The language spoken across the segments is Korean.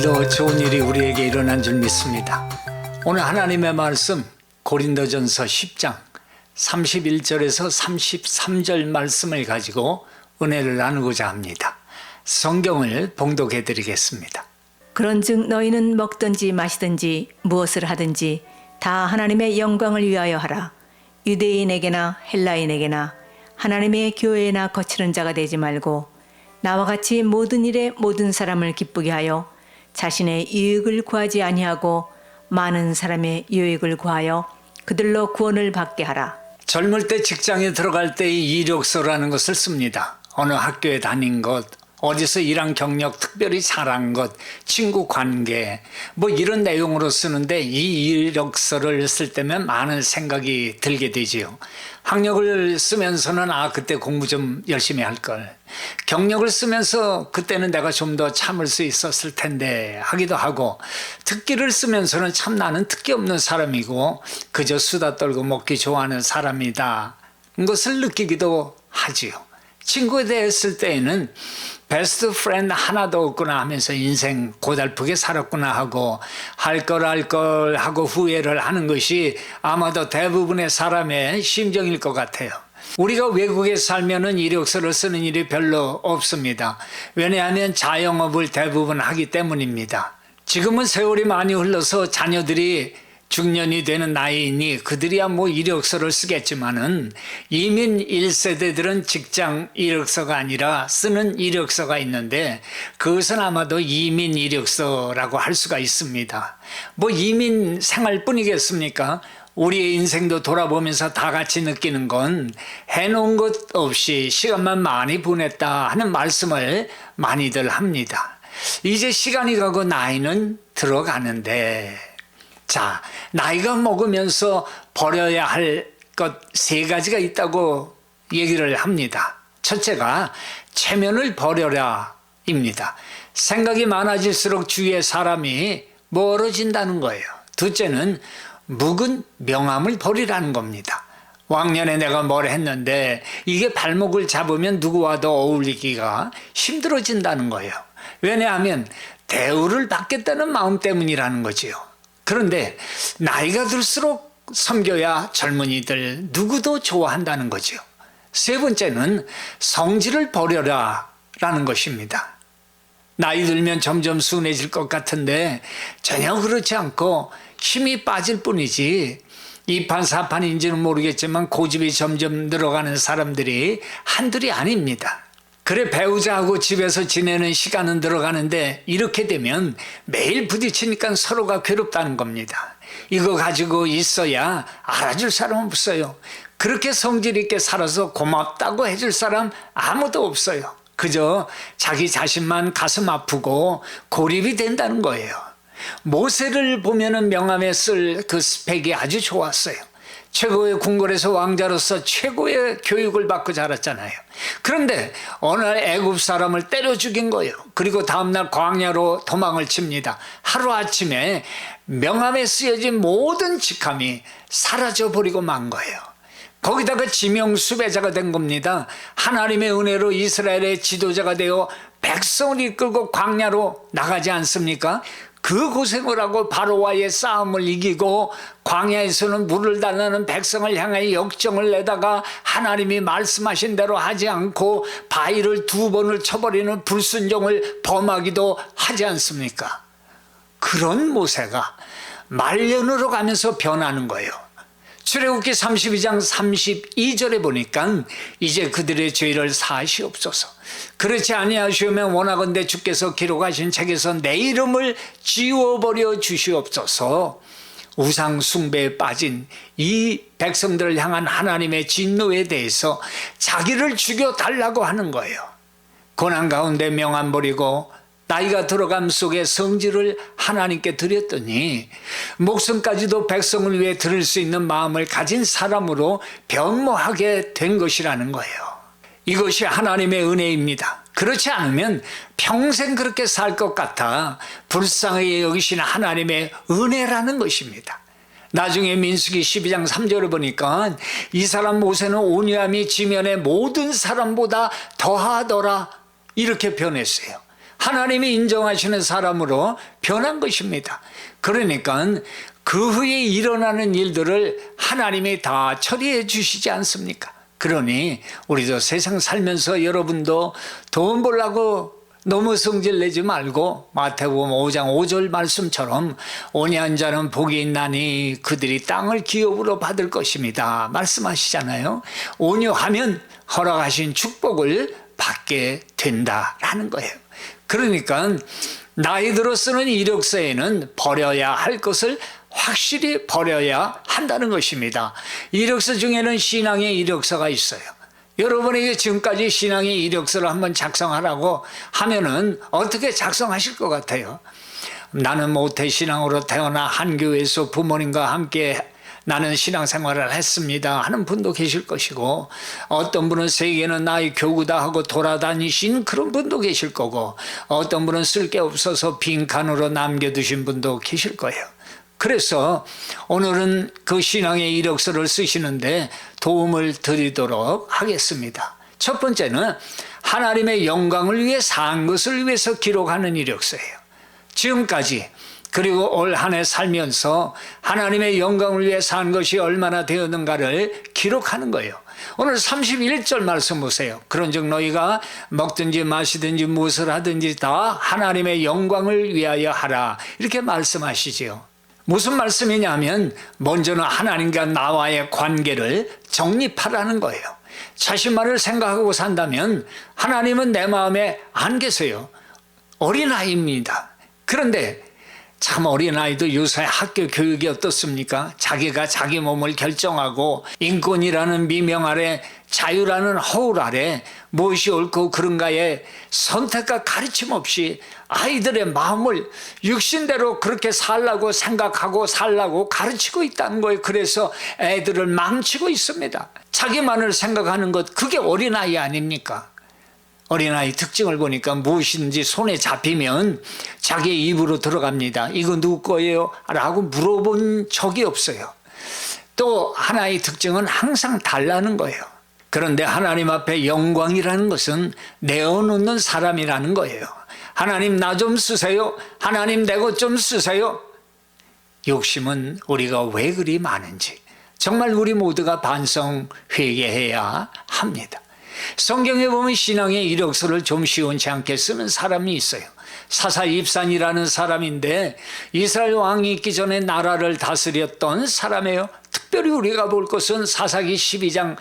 오늘도 좋은 일이 우리에게 일어난 줄 믿습니다. 오늘 하나님의 말씀 고린도전서 10장 31절에서 33절 말씀을 가지고 은혜를 나누고자 합니다. 성경을 봉독해 드리겠습니다. 그런즉 너희는 먹든지 마시든지 무엇을 하든지 다 하나님의 영광을 위하여 하라. 유대인에게나 헬라인에게나 하나님의 교회나 거치는 자가 되지 말고 나와 같이 모든 일에 모든 사람을 기쁘게 하여 자신의 유익을 구하지 아니하고 많은 사람의 유익을 구하여 그들로 구원을 받게 하라. 젊을 때 직장에 들어갈 때 이 이력서라는 것을 씁니다. 어느 학교에 다닌 것, 어디서 일한 경력, 특별히 잘한 것, 친구 관계 뭐 이런 내용으로 쓰는데 이 이력서를 쓸 때면 많은 생각이 들게 되지요. 학력을 쓰면서는 그때 공부 좀 열심히 할 걸. 경력을 쓰면서 그때는 내가 좀 더 참을 수 있었을 텐데 하기도 하고, 특기를 쓰면서는 참 나는 특기 없는 사람이고 그저 수다 떨고 먹기 좋아하는 사람이다 것을 느끼기도 하지요. 친구에 대해 쓸 때에는 베스트 프렌드 하나도 없구나 하면서 인생 고달프게 살았구나 하고 할 걸 하고 후회를 하는 것이 아마도 대부분의 사람의 심정일 것 같아요. 우리가 외국에 살면은 이력서를 쓰는 일이 별로 없습니다. 왜냐하면 자영업을 대부분 하기 때문입니다. 지금은 세월이 많이 흘러서 자녀들이 중년이 되는 나이이니 그들이야 뭐 이력서를 쓰겠지만은 이민 1세대들은 직장 이력서가 아니라 쓰는 이력서가 있는데 그것은 아마도 이민 이력서라고 할 수가 있습니다. 뭐 이민 생활뿐이겠습니까? 우리의 인생도 돌아보면서 다 같이 느끼는 건 해놓은 것 없이 시간만 많이 보냈다 하는 말씀을 많이들 합니다. 이제 시간이 가고 나이는 들어가는데, 자, 나이가 먹으면서 버려야 할 것 3가지가 있다고 얘기를 합니다. 첫째가 체면을 버려라 입니다. 생각이 많아질수록 주위의 사람이 멀어진다는 거예요. 둘째는 묵은 명함을 버리라는 겁니다. 왕년에 내가 뭘 했는데 이게 발목을 잡으면 누구와도 어울리기가 힘들어진다는 거예요. 왜냐하면 대우를 받겠다는 마음 때문이라는 거지요. 그런데 나이가 들수록 섬겨야 젊은이들 누구도 좋아한다는 거죠. 세 번째는 성질을 버려라 라는 것입니다. 나이 들면 점점 순해질 것 같은데 전혀 그렇지 않고 힘이 빠질 뿐이지, 이판사판인지는 모르겠지만 고집이 점점 늘어가는 사람들이 한둘이 아닙니다. 그래, 배우자하고 집에서 지내는 시간은 들어가는데 이렇게 되면 매일 부딪히니까 서로가 괴롭다는 겁니다. 이거 가지고 있어야 알아줄 사람 없어요. 그렇게 성질 있게 살아서 고맙다고 해줄 사람 아무도 없어요. 그저 자기 자신만 가슴 아프고 고립이 된다는 거예요. 모세를 보면은 명함에 쓸 그 스펙이 아주 좋았어요. 최고의 궁궐에서 왕자로서 최고의 교육을 받고 자랐잖아요. 그런데 어느 날 애굽 사람을 때려 죽인 거예요. 그리고 다음날 광야로 도망을 칩니다. 하루아침에 명함에 쓰여진 모든 직함이 사라져버리고 만 거예요. 거기다가 지명수배자가 된 겁니다. 하나님의 은혜로 이스라엘의 지도자가 되어 백성을 이끌고 광야로 나가지 않습니까? 그 고생을 하고 바로와의 싸움을 이기고 광야에서는 물을 달라는 백성을 향해 역정을 내다가 하나님이 말씀하신 대로 하지 않고 바위를 2번을 쳐버리는 불순종을 범하기도 하지 않습니까? 그런 모세가 말년으로 가면서 변하는 거예요. 출애굽기 32장 32절에 보니까 이제 그들의 죄를 사하시옵소서. 그렇지 아니하시면 원하건대 주께서 기록하신 책에서 내 이름을 지워버려 주시옵소서. 우상 숭배에 빠진 이 백성들을 향한 하나님의 진노에 대해서 자기를 죽여달라고 하는 거예요. 고난 가운데 명함 버리고 나이가 들어감 속에 성질을 하나님께 드렸더니 목숨까지도 백성을 위해 들을 수 있는 마음을 가진 사람으로 변모하게 된 것이라는 거예요. 이것이 하나님의 은혜입니다. 그렇지 않으면 평생 그렇게 살 것 같아 불쌍하게 여기시는 하나님의 은혜라는 것입니다. 나중에 민수기 12장 3절을 보니까 이 사람 모세는 온유함이 지면의 모든 사람보다 더하더라 이렇게 변했어요. 하나님이 인정하시는 사람으로 변한 것입니다. 그러니까 그 후에 일어나는 일들을 하나님이 다 처리해 주시지 않습니까? 그러니 우리도 세상 살면서 여러분도 돈 벌라고 너무 성질 내지 말고 마태복음 5장 5절 말씀처럼 온유한 자는 복이 있나니 그들이 땅을 기업으로 받을 것입니다 말씀하시잖아요. 온유하면 허락하신 축복을 받게 된다라는 거예요. 그러니까 나이 들어 쓰는 이력서에는 버려야 할 것을 확실히 버려야 한다는 것입니다. 이력서 중에는 신앙의 이력서가 있어요. 여러분에게 지금까지 신앙의 이력서를 한번 작성하라고 하면은 어떻게 작성하실 것 같아요? 나는 모태신앙으로 태어나 한 교회에서 부모님과 함께 나는 신앙생활을 했습니다 하는 분도 계실 것이고, 어떤 분은 세계는 나의 교구다 하고 돌아다니신 그런 분도 계실 거고, 어떤 분은 쓸데없어서 빈칸으로 남겨두신 분도 계실 거예요. 그래서 오늘은 그 신앙의 이력서를 쓰시는데 도움을 드리도록 하겠습니다. 첫 번째는 하나님의 영광을 위해 산 것을 위해서 기록하는 이력서예요. 지금까지 그리고 올 한 해 살면서 하나님의 영광을 위해 산 것이 얼마나 되었는가를 기록하는 거예요. 오늘 31절 말씀 보세요. 그런즉 너희가 먹든지 마시든지 무엇을 하든지 다 하나님의 영광을 위하여 하라, 이렇게 말씀하시지요. 무슨 말씀이냐면 먼저는 하나님과 나와의 관계를 정립하라는 거예요. 자신만을 생각하고 산다면 하나님은 내 마음에 안 계세요. 어린아이입니다. 그런데 참 어린아이도 요새 학교 교육이 어떻습니까? 자기가 자기 몸을 결정하고 인권이라는 미명 아래, 자유라는 허울 아래 무엇이 옳고 그른가에 선택과 가르침 없이 아이들의 마음을 육신대로 그렇게 살라고 생각하고 살라고 가르치고 있다는 거예요. 그래서 애들을 망치고 있습니다. 자기만을 생각하는 것, 그게 어린아이 아닙니까? 어린아이 특징을 보니까 무엇인지 손에 잡히면 자기의 입으로 들어갑니다. 이거 누구 거예요? 라고 물어본 적이 없어요. 또 하나의 특징은 항상 달라는 거예요. 그런데 하나님 앞에 영광이라는 것은 내어놓는 사람이라는 거예요. 하나님 나 좀 쓰세요. 하나님 내 것 좀 쓰세요. 욕심은 우리가 왜 그리 많은지 정말 우리 모두가 반성 회개해야 합니다. 성경에 보면 신앙의 이력서를 좀 시원치 않게 쓰는 사람이 있어요. 사사 입산이라는 사람인데 이스라엘 왕이 있기 전에 나라를 다스렸던 사람이에요. 특별히 우리가 볼 것은 사사기 12장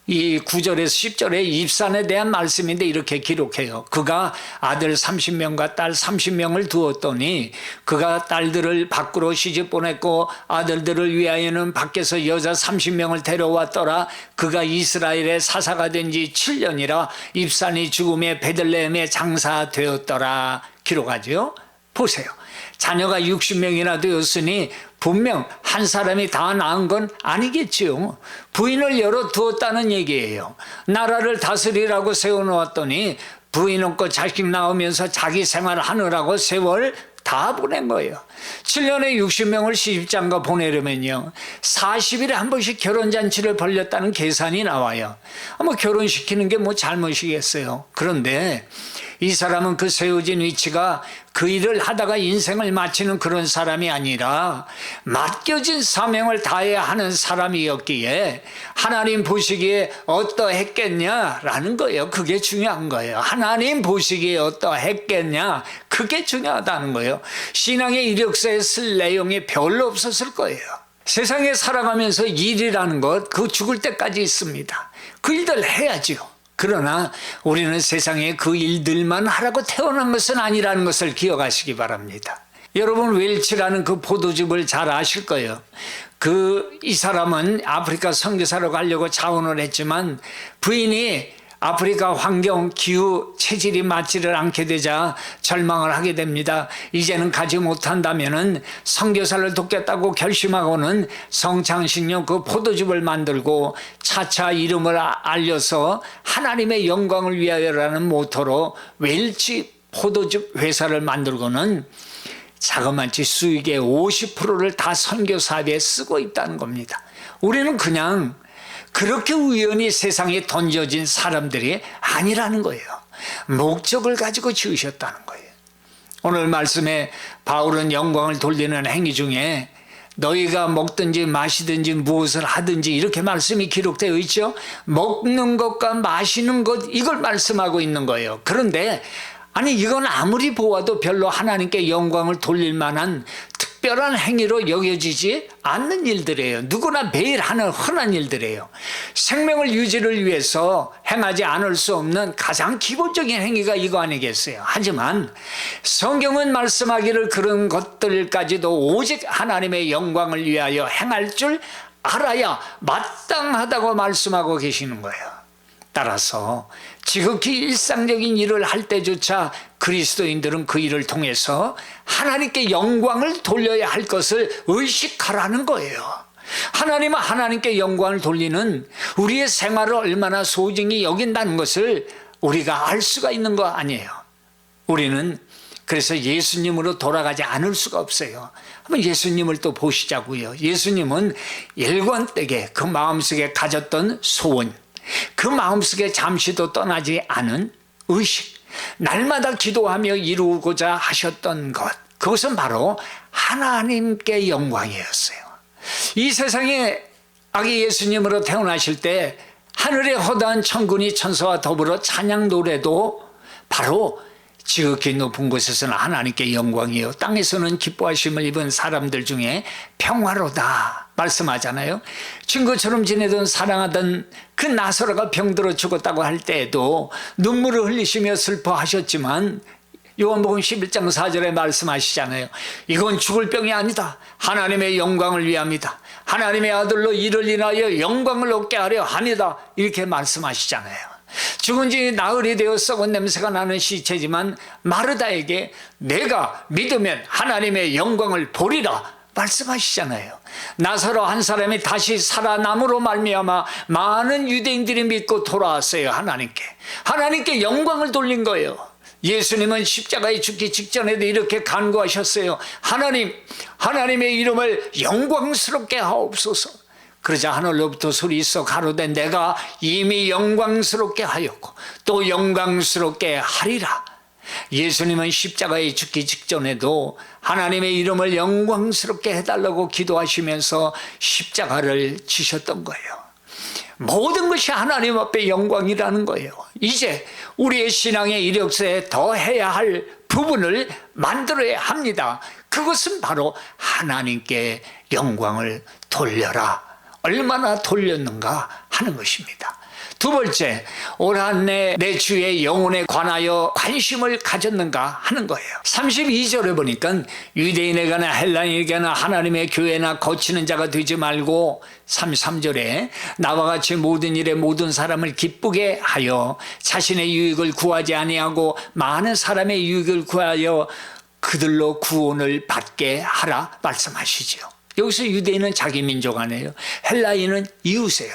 이 9절에서 10절에 입산에 대한 말씀인데 이렇게 기록해요. 그가 아들 30명과 딸 30명을 두었더니 그가 딸들을 밖으로 시집 보냈고 아들들을 위하여는 밖에서 여자 30명을 데려왔더라. 그가 이스라엘의 사사가 된 지 7년이라 입산이 죽음에 베들레헴에 장사되었더라 기록하죠. 보세요. 자녀가 60명이나 되었으니 분명 한 사람이 다 낳은 건 아니겠지요. 부인을 열어 두었다는 얘기예요. 나라를 다스리라고 세워놓았더니 부인 없고 자식 낳으면서 자기 생활하느라고 세월 다 보낸 거예요. 7년에 60명을 시집장가 보내려면요 40일에 한 번씩 결혼잔치를 벌렸다는 계산이 나와요. 뭐 결혼시키는 게 뭐 잘못이겠어요. 그런데 이 사람은 그 세워진 위치가 그 일을 하다가 인생을 마치는 그런 사람이 아니라 맡겨진 사명을 다해야 하는 사람이었기에 하나님 보시기에 어떠했겠냐라는 거예요. 그게 중요한 거예요. 하나님 보시기에 어떠했겠냐, 그게 중요하다는 거예요. 신앙의 이력서에 쓸 내용이 별로 없었을 거예요. 세상에 살아가면서 일이라는 것, 그 죽을 때까지 있습니다. 그 일들 해야죠. 그러나 우리는 세상에 그 일들만 하라고 태어난 것은 아니라는 것을 기억하시기 바랍니다. 여러분 웰치라는 그 포도즙을 잘 아실 거예요. 이 사람은 아프리카 선교사로 가려고 자원을 했지만 부인이 아프리카 환경, 기후, 체질이 맞지를 않게 되자 절망을 하게 됩니다. 이제는 가지 못한다면은 선교사를 돕겠다고 결심하고는 성창신령 그 포도즙을 만들고 차차 이름을 알려서 하나님의 영광을 위하여라는 모토로 웰치 포도즙 회사를 만들고는 자그마치 수익의 50%를 다 선교 사업에 쓰고 있다는 겁니다. 우리는 그냥 그렇게 우연히 세상에 던져진 사람들이 아니라는 거예요. 목적을 가지고 지으셨다는 거예요. 오늘 말씀에 바울은 영광을 돌리는 행위 중에 너희가 먹든지 마시든지 무엇을 하든지 이렇게 말씀이 기록되어 있죠. 먹는 것과 마시는 것 이걸 말씀하고 있는 거예요. 그런데 아니 이건 아무리 보아도 별로 하나님께 영광을 돌릴 만한 특별한 행위로 여겨지지 않는 일들이에요. 누구나 매일 하는 흔한 일들이에요. 생명을 유지를 위해서 행하지 않을 수 없는 가장 기본적인 행위가 이거 아니겠어요. 하지만 성경은 말씀하기를 그런 것들까지도 오직 하나님의 영광을 위하여 행할 줄 알아야 마땅하다고 말씀하고 계시는 거예요. 따라서 지극히 일상적인 일을 할 때조차 그리스도인들은 그 일을 통해서 하나님께 영광을 돌려야 할 것을 의식하라는 거예요. 하나님은 하나님께 영광을 돌리는 우리의 생활을 얼마나 소중히 여긴다는 것을 우리가 알 수가 있는 거 아니에요. 우리는 그래서 예수님으로 돌아가지 않을 수가 없어요. 한번 예수님을 또 보시자고요. 예수님은 일관되게 그 마음속에 가졌던 소원, 그 마음속에 잠시도 떠나지 않은 의식, 날마다 기도하며 이루고자 하셨던 것, 그것은 바로 하나님께 영광이었어요. 이 세상에 아기 예수님으로 태어나실 때 하늘의 허다한 천군이 천사와 더불어 찬양 노래도 바로 지극히 높은 곳에서는 하나님께 영광이요 땅에서는 기뻐하심을 입은 사람들 중에 평화로다 말씀하잖아요. 친구처럼 지내던 사랑하던 그 나사로가 병들어 죽었다고 할 때에도 눈물을 흘리시며 슬퍼하셨지만 요한복음 11장 4절에 말씀하시잖아요. 이건 죽을 병이 아니다. 하나님의 영광을 위함이다. 하나님의 아들로 이를 인하여 영광을 얻게 하려 함이다. 이렇게 말씀하시잖아요. 죽은 지 나흘이 되어 썩은 냄새가 나는 시체지만 마르다에게 내가 믿으면 하나님의 영광을 보리라 말씀하시잖아요. 나사로 한 사람이 다시 살아남으로 말미암아 많은 유대인들이 믿고 돌아왔어요. 하나님께 영광을 돌린 거예요. 예수님은 십자가에 죽기 직전에도 이렇게 간구하셨어요. 하나님의 이름을 영광스럽게 하옵소서. 그러자 하늘로부터 소리 있어 가로되 내가 이미 영광스럽게 하였고 또 영광스럽게 하리라. 예수님은 십자가에 죽기 직전에도 하나님의 이름을 영광스럽게 해달라고 기도하시면서 십자가를 지셨던 거예요. 모든 것이 하나님 앞에 영광이라는 거예요. 이제 우리의 신앙의 이력서에 더해야 할 부분을 만들어야 합니다. 그것은 바로 하나님께 영광을 돌려라. 얼마나 돌렸는가 하는 것입니다. 두 번째, 올 한 해 내 주의 영혼에 관하여 관심을 가졌는가 하는 거예요. 32절에 보니까 유대인에게나 헬라인에게나 하나님의 교회나 거치는 자가 되지 말고 33절에 나와 같이 모든 일에 모든 사람을 기쁘게 하여 자신의 유익을 구하지 아니하고 많은 사람의 유익을 구하여 그들로 구원을 받게 하라 말씀하시죠. 여기서 유대인은 자기 민족 아니에요. 헬라인은 이웃이에요.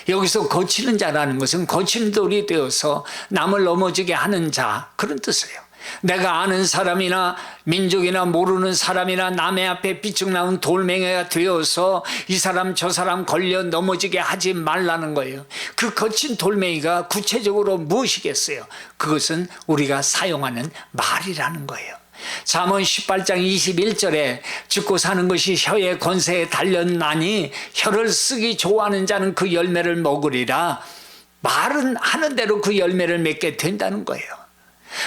여기서 거치는 자라는 것은 거친 돌이 되어서 남을 넘어지게 하는 자 그런 뜻이에요. 내가 아는 사람이나 민족이나 모르는 사람이나 남의 앞에 삐쭉 나온 돌멩이가 되어서 이 사람 저 사람 걸려 넘어지게 하지 말라는 거예요. 그 거친 돌멩이가 구체적으로 무엇이겠어요? 그것은 우리가 사용하는 말이라는 거예요. 잠언 18장 21절에 죽고 사는 것이 혀의 권세에 달렸나니 혀를 쓰기 좋아하는 자는 그 열매를 먹으리라. 말은 하는 대로 그 열매를 맺게 된다는 거예요.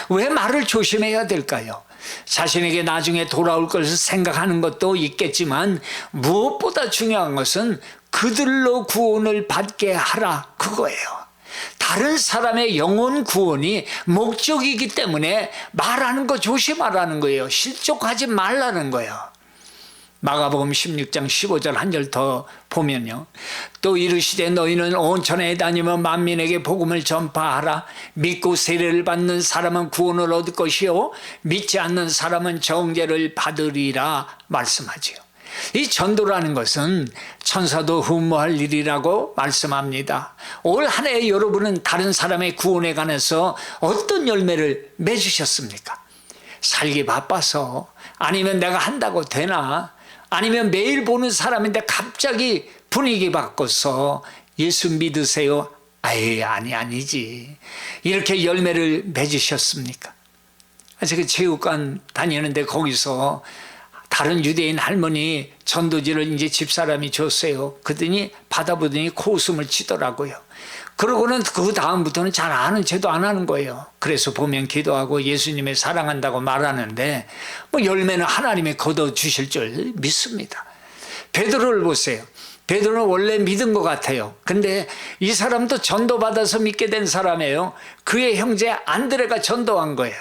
왜 말을 조심해야 될까요? 자신에게 나중에 돌아올 것을 생각하는 것도 있겠지만 무엇보다 중요한 것은 그들로 구원을 받게 하라 그거예요. 다른 사람의 영혼 구원이 목적이기 때문에 말하는 거 조심하라는 거예요. 실족하지 말라는 거예요. 마가복음 16장 15절 한 절 더 보면요. 또 이르시되 너희는 온 천하에 다니며 만민에게 복음을 전파하라. 믿고 세례를 받는 사람은 구원을 얻을 것이요 믿지 않는 사람은 정죄를 받으리라 말씀하지요. 이 전도라는 것은 천사도 흠모할 일이라고 말씀합니다. 올 한 해 여러분은 다른 사람의 구원에 관해서 어떤 열매를 맺으셨습니까? 살기 바빠서 아니면 내가 한다고 되나 아니면 매일 보는 사람인데 갑자기 분위기 바꿔서 예수 믿으세요? 아니지 이렇게 열매를 맺으셨습니까? 제가 체육관 다니는데 거기서 다른 유대인 할머니 전도지를 이제 집사람이 줬어요. 그러더니 받아보더니 코웃음을 치더라고요. 그러고는 그 다음부터는 잘 아는 체도 안 하는 거예요. 그래서 보면 기도하고 예수님의 사랑한다고 말하는데 뭐 열매는 하나님이 거둬 주실 줄 믿습니다. 베드로를 보세요. 베드로는 원래 믿은 것 같아요. 근데 이 사람도 전도받아서 믿게 된 사람이에요. 그의 형제 안드레가 전도한 거예요.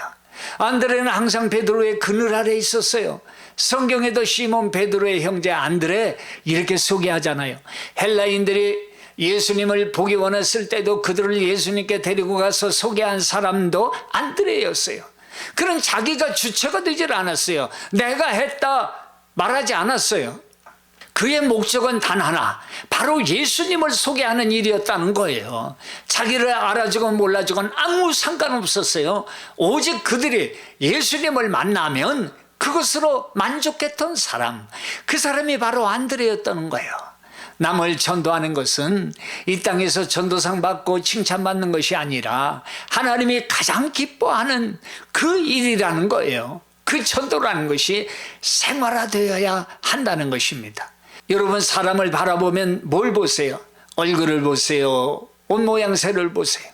안드레는 항상 베드로의 그늘 아래 있었어요. 성경에도 시몬 베드로의 형제 안드레 이렇게 소개하잖아요. 헬라인들이 예수님을 보기 원했을 때도 그들을 예수님께 데리고 가서 소개한 사람도 안드레였어요. 그는 자기가 주체가 되질 않았어요. 내가 했다 말하지 않았어요. 그의 목적은 단 하나, 바로 예수님을 소개하는 일이었다는 거예요. 자기를 알아주건 몰라주건 아무 상관없었어요. 오직 그들이 예수님을 만나면 그것으로 만족했던 사람, 그 사람이 바로 안드레였다는 거예요. 남을 전도하는 것은 이 땅에서 전도상 받고 칭찬받는 것이 아니라 하나님이 가장 기뻐하는 그 일이라는 거예요. 그 전도라는 것이 생활화되어야 한다는 것입니다. 여러분, 사람을 바라보면 뭘 보세요? 얼굴을 보세요? 옷 모양새를 보세요?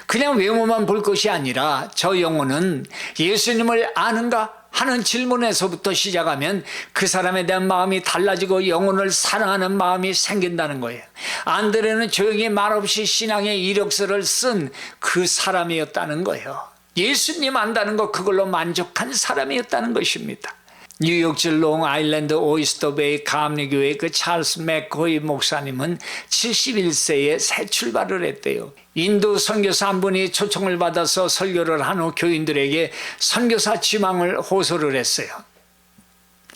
그냥 외모만 볼 것이 아니라 저 영혼은 예수님을 아는가 하는 질문에서부터 시작하면 그 사람에 대한 마음이 달라지고 영혼을 사랑하는 마음이 생긴다는 거예요. 안드레는 조용히 말없이 신앙의 이력서를 쓴 그 사람이었다는 거예요. 예수님 안다는 것, 그걸로 만족한 사람이었다는 것입니다. 뉴욕주 롱아일랜드 오이스터베이 감리교회 그 찰스 맥코이 목사님은 71세에 새 출발을 했대요. 인도 선교사 한 분이 초청을 받아서 설교를 한 후 교인들에게 선교사 지망을 호소를 했어요.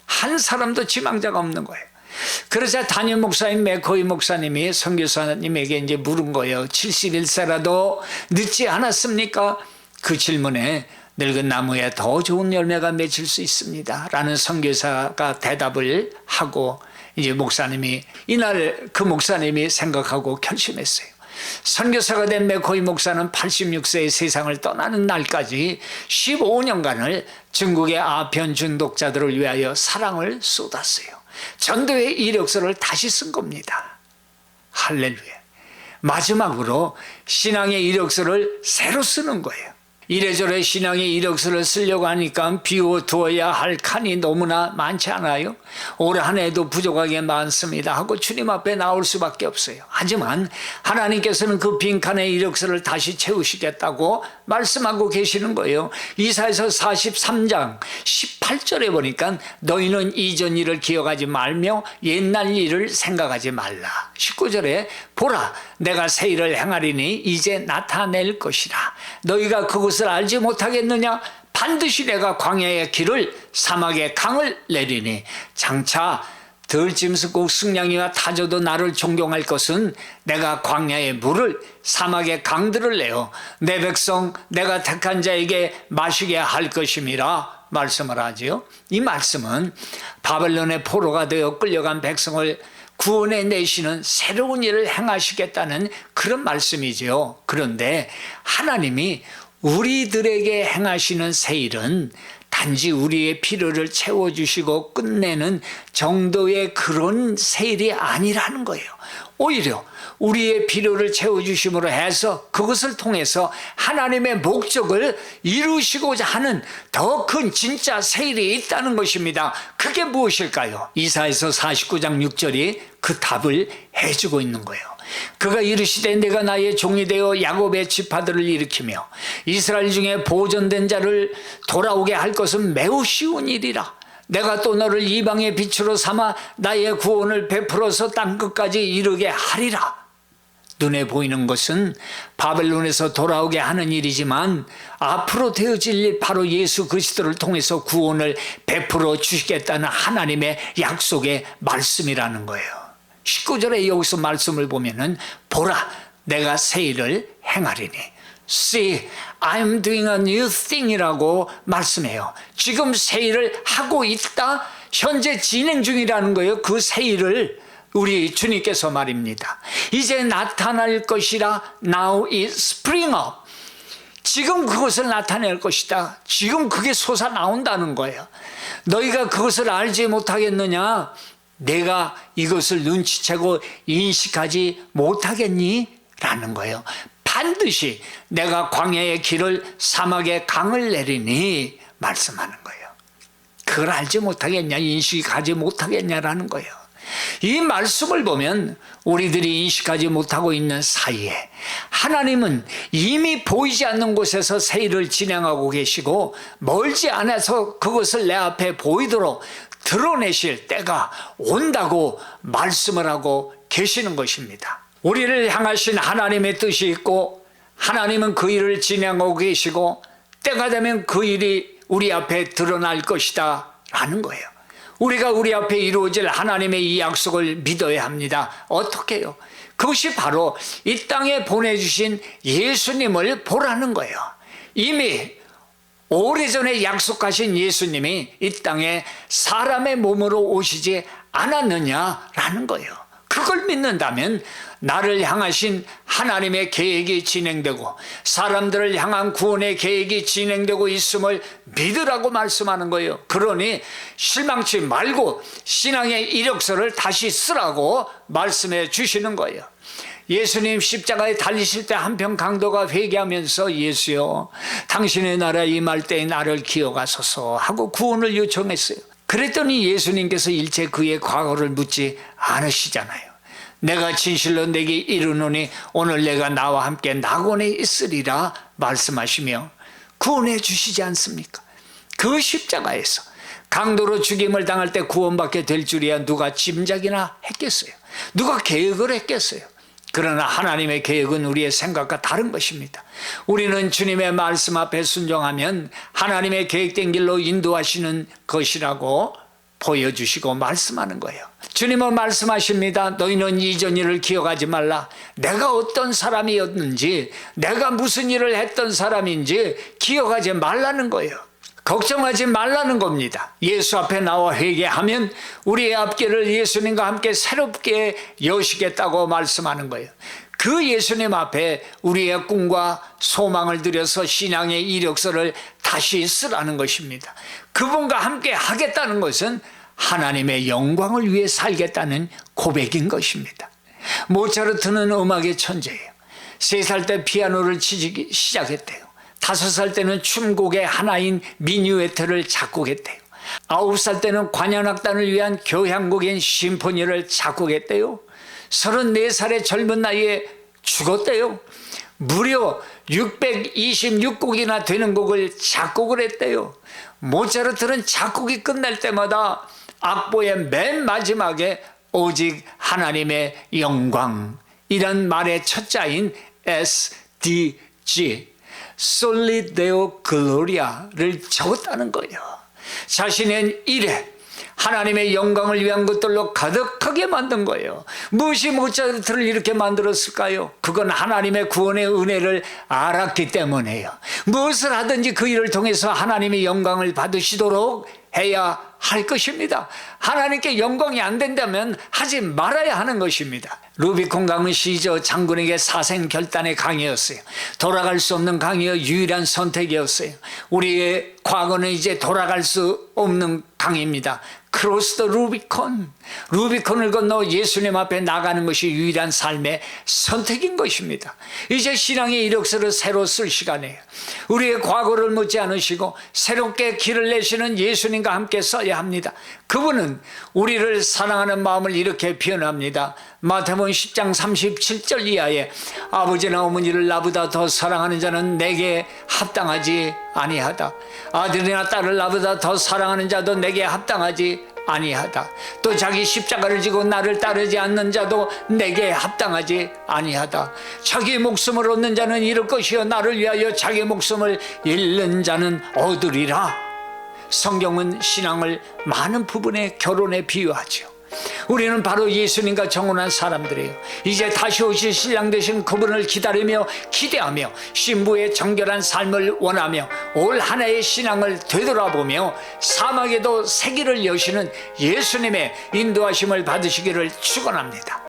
한 사람도 지망자가 없는 거예요. 그러자 담임 목사인 맥코이 목사님이 선교사님에게 이제 물은 거예요. 71세라도 늦지 않았습니까? 그 질문에 늙은 나무에 더 좋은 열매가 맺힐 수 있습니다 라는 선교사가 대답을 하고 이제 목사님이 이날 그 목사님이 생각하고 결심했어요. 선교사가 된 맥코이 목사는 86세의 세상을 떠나는 날까지 15년간을 중국의 아편 중독자들을 위하여 사랑을 쏟았어요. 전도의 이력서를 다시 쓴 겁니다. 할렐루야. 마지막으로 신앙의 이력서를 새로 쓰는 거예요. 이래저래 신앙의 이력서를 쓰려고 하니까 비워두어야 할 칸이 너무나 많지 않아요? 올 한 해도 부족하게 많습니다 하고 주님 앞에 나올 수밖에 없어요. 하지만 하나님께서는 그 빈칸의 이력서를 다시 채우시겠다고 말씀하고 계시는 거예요. 이사야서 43장 18절에 보니까 너희는 이전 일을 기억하지 말며 옛날 일을 생각하지 말라. 19절에 보라 내가 새 일을 행하리니 이제 나타낼 것이라. 너희가 그것을 알지 못하겠느냐? 반드시 내가 광야의 길을 사막의 강을 내리니 장차 들짐승국 승냥이와 타조도 나를 존경할 것은 내가 광야의 물을 사막의 강들을 내어 내 백성 내가 택한 자에게 마시게 할 것임이라 말씀을 하지요. 이 말씀은 바벨론의 포로가 되어 끌려간 백성을 구원해 내시는 새로운 일을 행하시겠다는 그런 말씀이지요. 그런데 하나님이 우리들에게 행하시는 새 일은 단지 우리의 필요를 채워주시고 끝내는 정도의 그런 새 일이 아니라는 거예요. 오히려 우리의 필요를 채워주심으로 해서 그것을 통해서 하나님의 목적을 이루시고자 하는 더 큰 진짜 새 일이 있다는 것입니다. 그게 무엇일까요? 이사야서 49장 6절이 그 답을 해주고 있는 거예요. 그가 이르시되 내가 나의 종이 되어 야곱의 지파들을 일으키며 이스라엘 중에 보존된 자를 돌아오게 할 것은 매우 쉬운 일이라. 내가 또 너를 이방의 빛으로 삼아 나의 구원을 베풀어서 땅끝까지 이르게 하리라. 눈에 보이는 것은 바벨론에서 돌아오게 하는 일이지만 앞으로 되어질 일, 바로 예수 그리스도를 통해서 구원을 베풀어 주시겠다는 하나님의 약속의 말씀이라는 거예요. 19절에 여기서 말씀을 보면은 보라 내가 새 일을 행하리니 See, I'm doing a new thing 이라고 말씀해요. 지금 새 일을 하고 있다. 현재 진행 중이라는 거예요. 그 새 일을 우리 주님께서 말입니다. 이제 나타날 것이라 Now is spring up. 지금 그것을 나타낼 것이다. 지금 그게 솟아나온다는 거예요. 너희가 그것을 알지 못하겠느냐? 내가 이것을 눈치채고 인식하지 못하겠니? 라는 거예요. 반드시 내가 광야의 길을 사막의 강을 내리니 말씀하는 거예요. 그걸 알지 못하겠냐? 인식하지 못하겠냐라는 거예요. 이 말씀을 보면 우리들이 인식하지 못하고 있는 사이에 하나님은 이미 보이지 않는 곳에서 새 일을 진행하고 계시고 멀지 않아서 그것을 내 앞에 보이도록 드러내실 때가 온다고 말씀을 하고 계시는 것입니다. 우리를 향하신 하나님의 뜻이 있고 하나님은 그 일을 진행하고 계시고 때가 되면 그 일이 우리 앞에 드러날 것이다 라는 거예요. 우리가 우리 앞에 이루어질 하나님의 이 약속을 믿어야 합니다. 어떻게 해요? 그것이 바로 이 땅에 보내주신 예수님을 보라는 거예요. 이미 오래전에 약속하신 예수님이 이 땅에 사람의 몸으로 오시지 않았느냐라는 거예요. 그걸 믿는다면 나를 향하신 하나님의 계획이 진행되고 사람들을 향한 구원의 계획이 진행되고 있음을 믿으라고 말씀하는 거예요. 그러니 실망치 말고 신앙의 이력서를 다시 쓰라고 말씀해 주시는 거예요. 예수님 십자가에 달리실 때 한편 강도가 회개하면서 예수여 당신의 나라에 임할 때에 나를 기억하소서 하고 구원을 요청했어요. 그랬더니 예수님께서 일체 그의 과거를 묻지 않으시잖아요. 내가 진실로 내게 이르노니 오늘 내가 나와 함께 낙원에 있으리라 말씀하시며 구원해 주시지 않습니까? 그 십자가에서 강도로 죽임을 당할 때 구원받게 될 줄이야 누가 짐작이나 했겠어요? 누가 계획을 했겠어요? 그러나 하나님의 계획은 우리의 생각과 다른 것입니다. 우리는 주님의 말씀 앞에 순종하면 하나님의 계획된 길로 인도하시는 것이라고 보여주시고 말씀하는 거예요. 주님은 말씀하십니다. 너희는 이전 일을 기억하지 말라. 내가 어떤 사람이었는지 내가 무슨 일을 했던 사람인지 기억하지 말라는 거예요. 걱정하지 말라는 겁니다. 예수 앞에 나와 회개하면 우리의 앞길을 예수님과 함께 새롭게 여시겠다고 말씀하는 거예요. 그 예수님 앞에 우리의 꿈과 소망을 들여서 신앙의 이력서를 다시 쓰라는 것입니다. 그분과 함께 하겠다는 것은 하나님의 영광을 위해 살겠다는 고백인 것입니다. 모차르트는 음악의 천재예요. 3살 때 피아노를 치기 시작했대요. 5살 때는 춤곡의 하나인 미뉴에트를 작곡했대요. 9살 때는 관현악단을 위한 교향곡인 심포니를 작곡했대요. 34살의 젊은 나이에 죽었대요. 무려 626곡이나 되는 곡을 작곡을 했대요. 모차르트는 작곡이 끝날 때마다 악보의 맨 마지막에 오직 하나님의 영광 이란 말의 첫 자인 SDG Soli Deo Gloria를 적었다는 거예요. 자신의 일에 하나님의 영광을 위한 것들로 가득하게 만든 거예요. 무엇이 모차르트를 이렇게 만들었을까요? 그건 하나님의 구원의 은혜를 알았기 때문에요. 무엇을 하든지 그 일을 통해서 하나님의 영광을 받으시도록 해야 할 것입니다. 하나님께 영광이 안 된다면 하지 말아야 하는 것입니다. 루비콘 강은 시저 장군에게 사생결단의 강이었어요. 돌아갈 수 없는 강이요 유일한 선택이었어요. 우리의 과거는 이제 돌아갈 수 없는 강입니다. 크로스 더 루비콘. 루비콘을 건너 예수님 앞에 나가는 것이 유일한 삶의 선택인 것입니다. 이제 신앙의 이력서를 새로 쓸 시간이에요. 우리의 과거를 묻지 않으시고 새롭게 길을 내시는 예수님과 함께 써야 합니다. 그분은 우리를 사랑하는 마음을 이렇게 표현합니다. 마태복음 10장 37절 이하에 아버지나 어머니를 나보다 더 사랑하는 자는 내게 합당하지 아니하다. 아들이나 딸을 나보다 더 사랑하는 자도 내게 합당하지 아니하다. 또 자기 십자가를 지고 나를 따르지 않는 자도 내게 합당하지 아니하다. 자기 목숨을 얻는 자는 잃을 것이요 나를 위하여 자기 목숨을 잃는 자는 얻으리라. 성경은 신앙을 많은 부분에 결혼에 비유하죠. 우리는 바로 예수님과 정혼한 사람들이에요. 이제 다시 오실 신랑 되신 그분을 기다리며 기대하며 신부의 정결한 삶을 원하며 올 한 해의 신앙을 되돌아보며 사막에도 새 길을 여시는 예수님의 인도하심을 받으시기를 축원합니다.